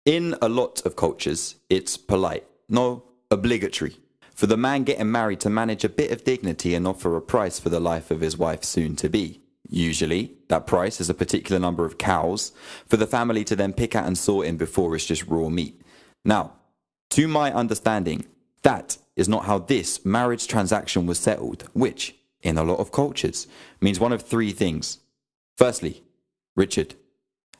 In a lot of cultures, it's polite, no, obligatory, for the man getting married to manage a bit of dignity and offer a price for the life of his wife soon to be. Usually, that price is a particular number of cows for the family to then pick out and sort in before it's just raw meat. Now, to my understanding, that is not how this marriage transaction was settled, which, in a lot of cultures, means one of three things. Firstly, Richard,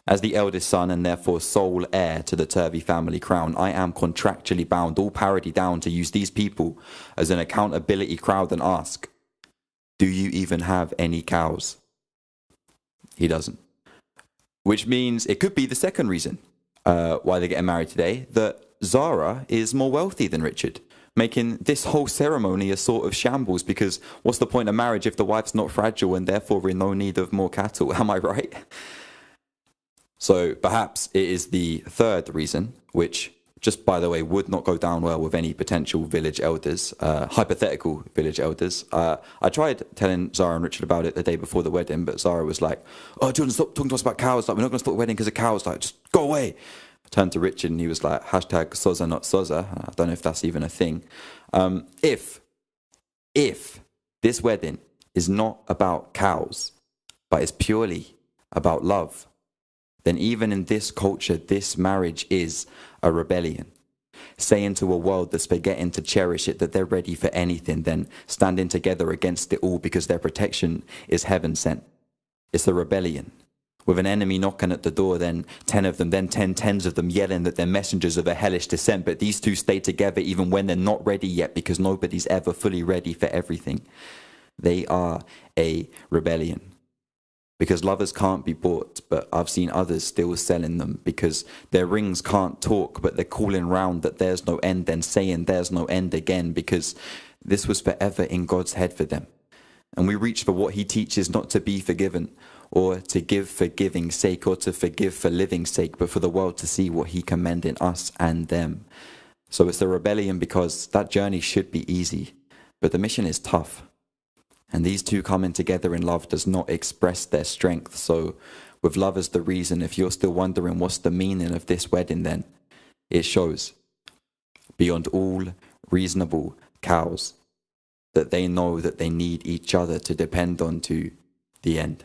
as the eldest son and therefore sole heir to the Turvey family crown, I am contractually bound, all parity down, to use these people as an accountability crowd and ask, do you even have any cows? He doesn't. Which means it could be the second reason why they're getting married today, that Zara is more wealthy than Richard, making this whole ceremony a sort of shambles, because what's the point of marriage if the wife's not fragile and therefore in no need of more cattle? Am I right? So perhaps it is the third reason, which, just by the way, would not go down well with any potential village elders, hypothetical village elders. I tried telling Zara and Richard about it the day before the wedding, but Zara was like, oh, do you want to stop talking to us about cows? Like, we're not going to stop the wedding because of cows. Like, just go away. I turned to Richard and he was like, hashtag Soza not Soza. I don't know if that's even a thing. If this wedding is not about cows, but it's purely about love, then even in this culture, this marriage is a rebellion. Saying to a world that's forgetting to cherish it that they're ready for anything, then standing together against it all because their protection is heaven sent. It's a rebellion. With an enemy knocking at the door, then 10 of them, then 10 tens of them yelling that they're messengers of a hellish descent. But these two stay together even when they're not ready yet, because nobody's ever fully ready for everything. They are a rebellion. Because lovers can't be bought, but I've seen others still selling them. Because their rings can't talk, but they're calling round that there's no end, then saying there's no end again. Because this was forever in God's head for them. And we reach for what he teaches, not to be forgiven, or to give for giving's sake, or to forgive for living's sake, but for the world to see what he commend in us and them. So it's a rebellion because that journey should be easy, but the mission is tough. And these two coming together in love does not express their strength. So with love as the reason, if you're still wondering what's the meaning of this wedding, then it shows beyond all reasonable cows that they know that they need each other to depend on to the end.